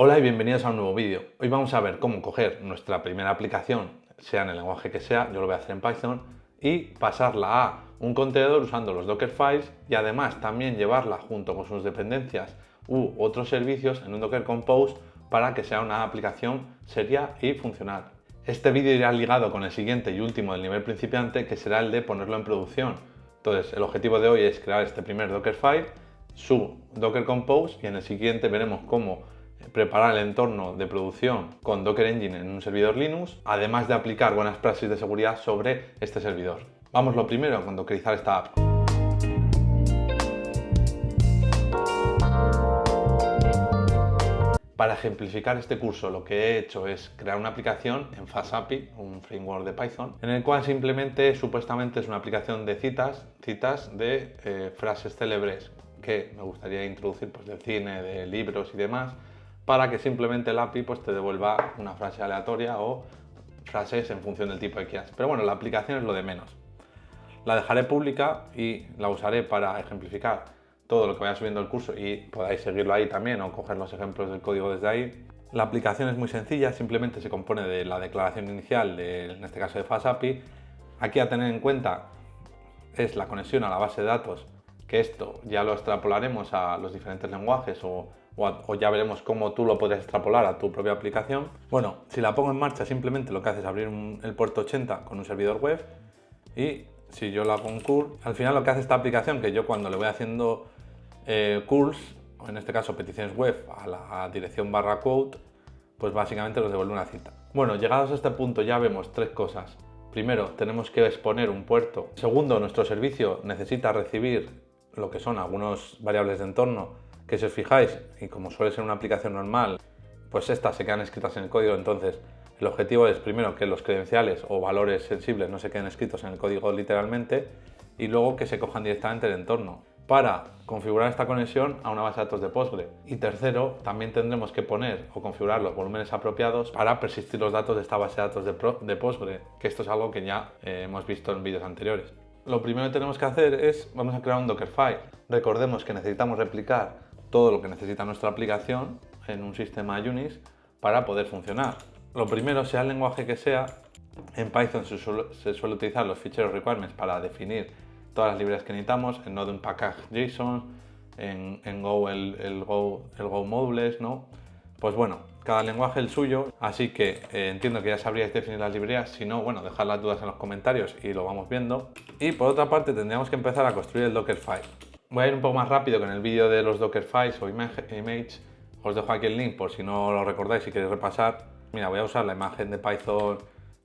Hola y bienvenidos a un nuevo vídeo. Hoy vamos a ver cómo coger nuestra primera aplicación, sea en el lenguaje que sea, yo lo voy a hacer en Python, y pasarla a un contenedor usando los Dockerfiles y además también llevarla junto con sus dependencias u otros servicios en un Docker Compose para que sea una aplicación seria y funcional. Este vídeo irá ligado con el siguiente y último del nivel principiante, que será el de ponerlo en producción. Entonces, el objetivo de hoy es crear este primer Dockerfile, su Docker Compose, y en el siguiente veremos cómo preparar el entorno de producción con Docker Engine en un servidor Linux, además de aplicar buenas praxis de seguridad sobre este servidor. Vamos lo primero con dockerizar esta app. Para ejemplificar este curso, lo que he hecho es crear una aplicación en FastAPI, un framework de Python, en el cual simplemente, supuestamente, es una aplicación de citas de frases célebres que me gustaría introducir, pues, del cine, de libros y demás, para que simplemente el API pues, te devuelva una frase aleatoria o frases en función del tipo que quieras. Pero bueno, la aplicación es lo de menos. La dejaré pública y la usaré para ejemplificar todo lo que vaya subiendo el curso y podáis seguirlo ahí también o coger los ejemplos del código desde ahí. La aplicación es muy sencilla, simplemente se compone de la declaración inicial, en este caso de FastAPI. Aquí a tener en cuenta es la conexión a la base de datos, que esto ya lo extrapolaremos a los diferentes lenguajes o ya veremos cómo tú lo podrías extrapolar a tu propia aplicación. Bueno, si la pongo en marcha, simplemente lo que hace es abrir el puerto 80 con un servidor web, y si yo la hago un curl, al final lo que hace esta aplicación, que yo cuando le voy haciendo curls, o en este caso peticiones web a la dirección /quote, pues básicamente nos devuelve una cita. Bueno, llegados a este punto ya vemos tres cosas. Primero, tenemos que exponer un puerto. Segundo, nuestro servicio necesita recibir lo que son algunas variables de entorno, que si os fijáis, y como suele ser una aplicación normal, pues estas se quedan escritas en el código. Entonces el objetivo es primero que los credenciales o valores sensibles no se queden escritos en el código literalmente, y luego que se cojan directamente del entorno para configurar esta conexión a una base de datos de Postgre. Y tercero, también tendremos que poner o configurar los volúmenes apropiados para persistir los datos de esta base de datos de Postgre, que esto es algo que ya hemos visto en vídeos anteriores. Lo primero que tenemos que hacer es, vamos a crear un Dockerfile. Recordemos que necesitamos replicar todo lo que necesita nuestra aplicación en un sistema Unix para poder funcionar. Lo primero, sea el lenguaje que sea, en Python se suele utilizar los ficheros requirements para definir todas las librerías que necesitamos. En Node un package JSON, en Go el Go modules, ¿no? Pues bueno, cada lenguaje el suyo, así que entiendo que ya sabríais definir las librerías. Si no, bueno, dejad las dudas en los comentarios y lo vamos viendo. Y por otra parte tendríamos que empezar a construir el Dockerfile. Voy a ir un poco más rápido con el vídeo de los Dockerfiles o image. Os dejo aquí el link por si no lo recordáis y queréis repasar. Mira, voy a usar la imagen de Python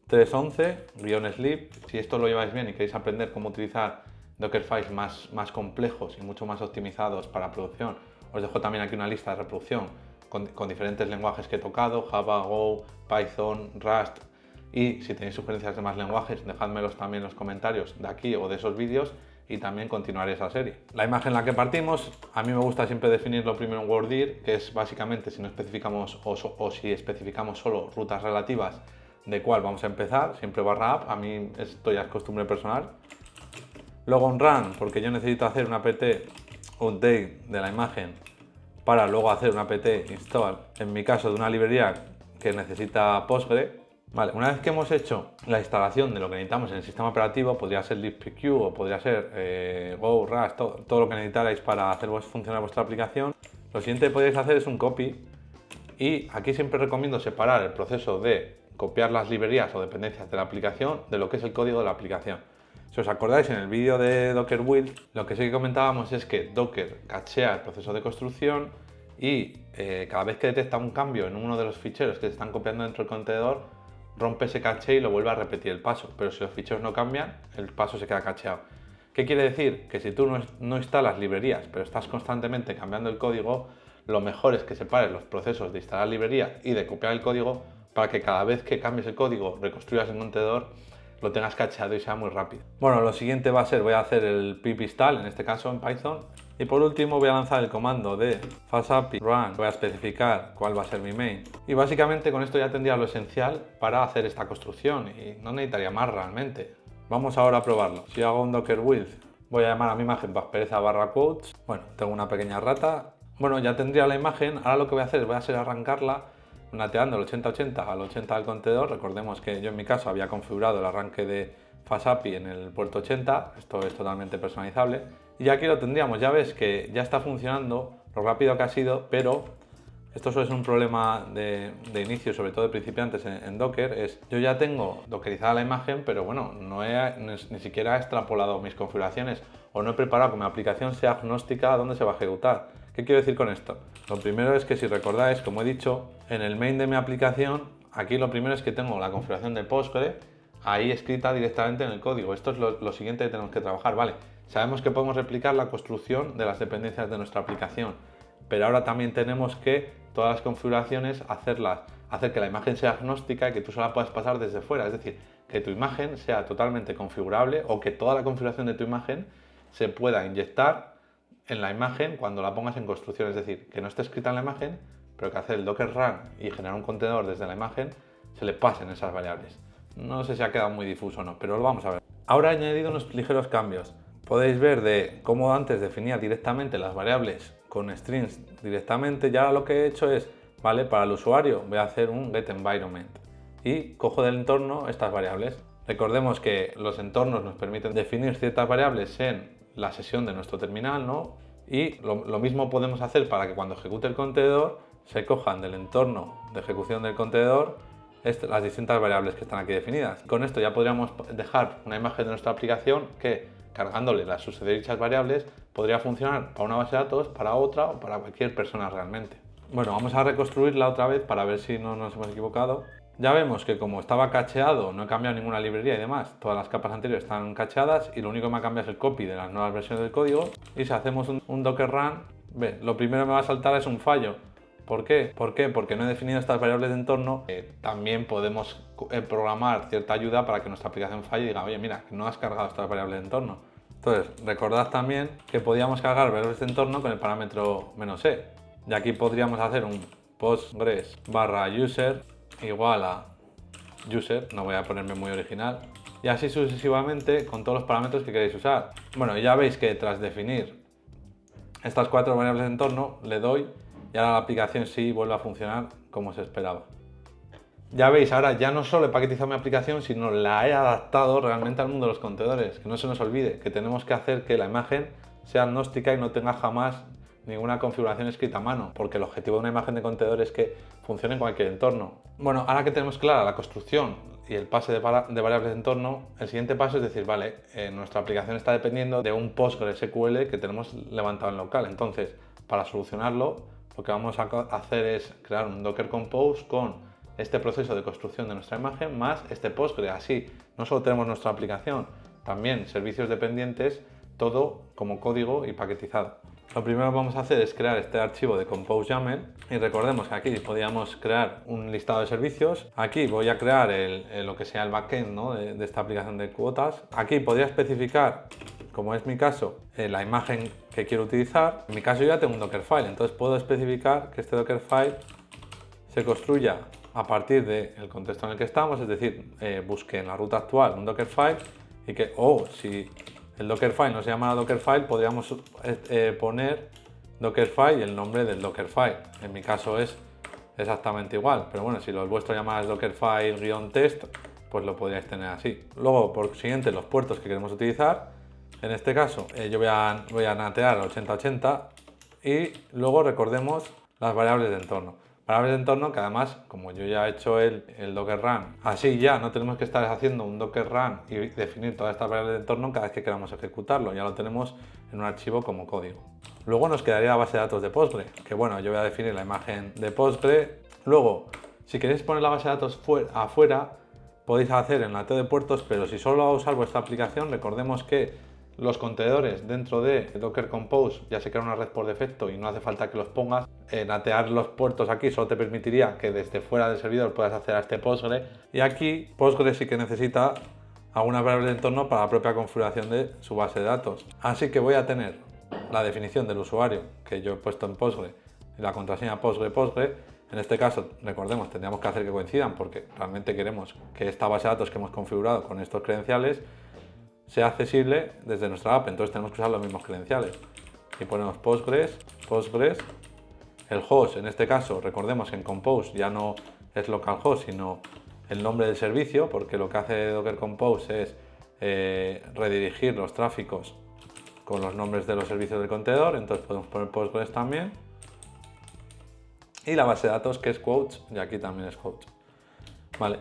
3.11-sleep. Si esto lo lleváis bien y queréis aprender cómo utilizar Dockerfiles más complejos y mucho más optimizados para producción, os dejo también aquí una lista de reproducción con diferentes lenguajes que he tocado: Java, Go, Python, Rust. Y si tenéis sugerencias de más lenguajes, dejádmelos también en los comentarios de aquí o de esos vídeos y también continuaré esa serie. La imagen en la que partimos, a mí me gusta siempre definirlo primero en WordIR, que es básicamente si no especificamos o si especificamos solo rutas relativas de cuál vamos a empezar, siempre /app, a mí esto ya es costumbre personal. Luego un run, porque yo necesito hacer una apt update de la imagen para luego hacer una apt install, en mi caso de una librería que necesita Postgre. Vale, una vez que hemos hecho la instalación de lo que necesitamos en el sistema operativo, podría ser libpq o podría ser Go, Rust, todo lo que necesitarais para hacer funcionar vuestra aplicación, lo siguiente que podéis hacer es un copy. Y aquí siempre recomiendo separar el proceso de copiar las librerías o dependencias de la aplicación de lo que es el código de la aplicación. Si os acordáis, en el vídeo de Docker Build, lo que sí que comentábamos es que Docker cachea el proceso de construcción y cada vez que detecta un cambio en uno de los ficheros que se están copiando dentro del contenedor, rompe ese caché y lo vuelve a repetir el paso. Pero si los ficheros no cambian, el paso se queda cacheado. ¿Qué quiere decir? Que si tú no instalas librerías, pero estás constantemente cambiando el código, lo mejor es que separes los procesos de instalar librerías y de copiar el código, para que cada vez que cambies el código, reconstruyas el contenedor, lo tengas cacheado y sea muy rápido. Bueno, lo siguiente va a ser, voy a hacer el pip install, en este caso en Python. Y por último voy a lanzar el comando de fasapi run, voy a especificar cuál va a ser mi main. Y básicamente con esto ya tendría lo esencial para hacer esta construcción y no necesitaría más realmente. Vamos ahora a probarlo. Si hago un docker build, voy a llamar a mi imagen pereza /quotes. Bueno, tengo una pequeña rata, Bueno, ya tendría la imagen. Ahora lo que voy a hacer es arrancarla nateando el 80-80 al 80 del contenedor. Recordemos que yo en mi caso había configurado el arranque de FastAPI en el puerto 80. Esto es totalmente personalizable. Y aquí lo tendríamos. Ya ves que ya está funcionando lo rápido que ha sido, pero esto suele ser un problema de inicio, sobre todo de principiantes en Docker, es yo ya tengo dockerizada la imagen, pero bueno, ni siquiera he extrapolado mis configuraciones o no he preparado que mi aplicación sea agnóstica a dónde se va a ejecutar. ¿Qué quiero decir con esto? Lo primero es que, si recordáis, como he dicho, en el main de mi aplicación, aquí lo primero es que tengo la configuración de Postgre ahí escrita directamente en el código. Esto es lo siguiente que tenemos que trabajar, ¿vale? Sabemos que podemos replicar la construcción de las dependencias de nuestra aplicación, pero ahora también tenemos que todas las configuraciones hacer que la imagen sea agnóstica y que tú se la puedas pasar desde fuera, es decir, que tu imagen sea totalmente configurable o que toda la configuración de tu imagen se pueda inyectar en la imagen cuando la pongas en construcción, es decir, que no esté escrita en la imagen, pero que hacer el docker run y generar un contenedor desde la imagen se le pasen esas variables. No sé si ha quedado muy difuso o no, pero lo vamos a ver. Ahora he añadido unos ligeros cambios. Podéis ver de cómo antes definía directamente las variables con strings directamente, y ahora lo que he hecho es, vale, para el usuario voy a hacer un getEnvironment y cojo del entorno estas variables. Recordemos que los entornos nos permiten definir ciertas variables en la sesión de nuestro terminal, ¿no? Y lo mismo podemos hacer para que cuando ejecute el contenedor se cojan del entorno de ejecución del contenedor las distintas variables que están aquí definidas. Con esto ya podríamos dejar una imagen de nuestra aplicación que, cargándole las susodichas variables, podría funcionar para una base de datos, para otra o para cualquier persona realmente. Bueno, vamos a reconstruirla otra vez para ver si no nos hemos equivocado. Ya vemos que, como estaba cacheado, no he cambiado ninguna librería y demás, todas las capas anteriores están cacheadas y lo único que me ha cambiado es el copy de las nuevas versiones del código. Y si hacemos un docker run, ve, lo primero que me va a saltar es un fallo. ¿Por qué? Porque no he definido estas variables de entorno. También podemos programar cierta ayuda para que nuestra aplicación falle y diga, oye, mira, que no has cargado estas variables de entorno. Entonces, recordad también que podíamos cargar variables de entorno con el parámetro "-e". Y aquí podríamos hacer un postgres /user igual a user, no voy a ponerme muy original, y así sucesivamente con todos los parámetros que queréis usar. Bueno, ya veis que tras definir estas 4 variables de entorno le doy y ahora la aplicación sí vuelve a funcionar como se esperaba. Ya veis, ahora ya no solo he paquetizado mi aplicación, sino la he adaptado realmente al mundo de los contenedores. Que no se nos olvide que tenemos que hacer que la imagen sea agnóstica y no tenga jamás ninguna configuración escrita a mano, porque el objetivo de una imagen de contenedor es que funcione en cualquier entorno. Bueno, ahora que tenemos clara la construcción y el pase de variables de entorno, el siguiente paso es decir, vale, nuestra aplicación está dependiendo de un PostgreSQL que tenemos levantado en local. Entonces, para solucionarlo, lo que vamos a hacer es crear un Docker Compose con este proceso de construcción de nuestra imagen más este Postgre. Así, no solo tenemos nuestra aplicación, también servicios dependientes, todo como código y paquetizado. Lo primero que vamos a hacer es crear este archivo de compose YAML y recordemos que aquí podíamos crear un listado de servicios. Aquí voy a crear lo que sea el backend, ¿no?, de esta aplicación de cuotas. Aquí podría especificar, como es mi caso, la imagen que quiero utilizar. En mi caso yo ya tengo un Dockerfile, entonces puedo especificar que este Dockerfile se construya a partir del contexto en el que estamos, es decir, busque en la ruta actual un Dockerfile y que, si el Dockerfile no se llama Dockerfile, podríamos poner Dockerfile y el nombre del Dockerfile. En mi caso es exactamente igual, pero bueno, si lo vuestro llamáis Dockerfile-test, pues lo podríais tener así. Luego, por siguiente, los puertos que queremos utilizar. En este caso, yo voy a natear al 8080 y luego recordemos las variables de entorno. Variables de entorno que, además, como yo ya he hecho el Docker Run, así ya no tenemos que estar haciendo un Docker Run y definir todas estas variables de entorno cada vez que queramos ejecutarlo. Ya lo tenemos en un archivo como código. Luego nos quedaría la base de datos de Postgre, que bueno, yo voy a definir la imagen de Postgre. Luego, si queréis poner la base de datos afuera, podéis hacer el nateo de puertos, pero si solo va a usar vuestra aplicación, recordemos que los contenedores dentro de Docker Compose ya se crea una red por defecto y no hace falta que los pongas. Natear los puertos aquí solo te permitiría que desde fuera del servidor puedas acceder a este Postgre, y aquí Postgre sí que necesita alguna variable de entorno para la propia configuración de su base de datos. Así que voy a tener la definición del usuario que yo he puesto en Postgre y la contraseña Postgre. En este caso, recordemos, tendríamos que hacer que coincidan porque realmente queremos que esta base de datos que hemos configurado con estos credenciales sea accesible desde nuestra app, entonces tenemos que usar los mismos credenciales. y ponemos Postgres, el host, en este caso, recordemos que en Compose ya no es localhost, sino el nombre del servicio, porque lo que hace Docker Compose es redirigir los tráficos con los nombres de los servicios del contenedor, entonces podemos poner Postgres también. Y la base de datos, que es quotes, y aquí también es quotes. Vale,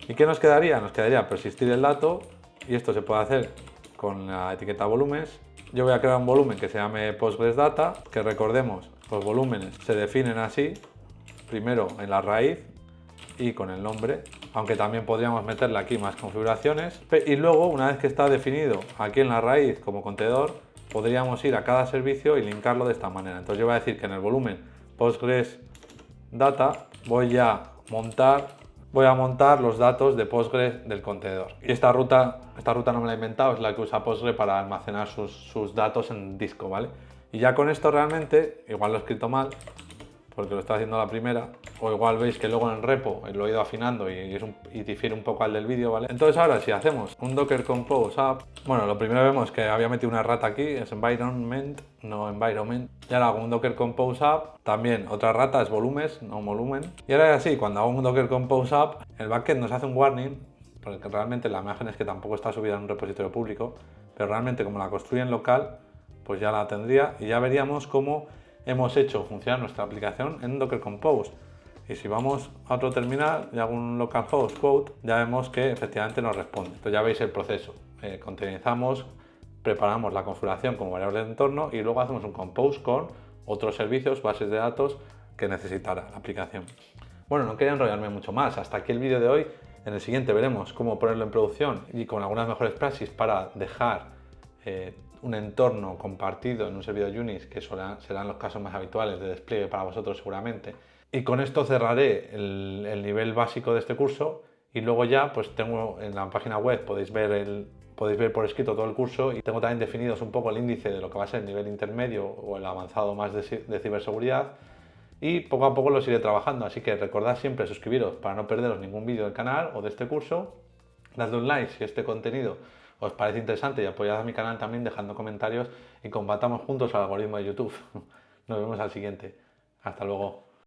¿y qué nos quedaría? Nos quedaría persistir el dato, y esto se puede hacer con la etiqueta volúmenes. Yo voy a crear un volumen que se llame Postgres Data, que recordemos, los volúmenes se definen así, primero en la raíz y con el nombre, aunque también podríamos meterle aquí más configuraciones. Y luego, una vez que está definido aquí en la raíz como contenedor, podríamos ir a cada servicio y linkarlo de esta manera. Entonces yo voy a decir que en el volumen Postgres Data voy a montar los datos de Postgres del contenedor. Y esta ruta no me la he inventado, es la que usa Postgres para almacenar sus datos en disco, ¿vale? Y ya con esto realmente, igual lo he escrito mal, porque lo estoy haciendo a la primera, o igual veis que luego en el repo lo he ido afinando y difiere un poco al del vídeo, ¿vale? Entonces ahora si hacemos un Docker Compose app, bueno, lo primero vemos que había metido una rata aquí, es environment, no environment, y ahora hago un Docker Compose app, también otra rata es volumes, no volumen, y ahora es así, cuando hago un Docker Compose app, el backend nos hace un warning, porque realmente la imagen es que tampoco está subida en un repositorio público, pero realmente como la construye en local, pues ya la tendría y ya veríamos cómo hemos hecho funcionar nuestra aplicación en Docker Compose. Y si vamos a otro terminal y hago un localhost quote, ya vemos que efectivamente nos responde. Entonces ya veis el proceso. Containerizamos, preparamos la configuración como variable de entorno y luego hacemos un compose con otros servicios, bases de datos que necesitará la aplicación. Bueno, no quería enrollarme mucho más. Hasta aquí el vídeo de hoy. En el siguiente veremos cómo ponerlo en producción y con algunas mejores praxis para dejar un entorno compartido en un servidor Unix, que serán los casos más habituales de despliegue para vosotros seguramente. Y con esto cerraré el nivel básico de este curso y luego ya pues tengo en la página web, podéis ver por escrito todo el curso y tengo también definidos un poco el índice de lo que va a ser el nivel intermedio o el avanzado más de ciberseguridad y poco a poco los iré trabajando, así que recordad siempre suscribiros para no perderos ningún vídeo del canal o de este curso, dadle un like si este contenido os parece interesante y apoyad a mi canal también dejando comentarios y combatamos juntos al algoritmo de YouTube. Nos vemos al siguiente. Hasta luego.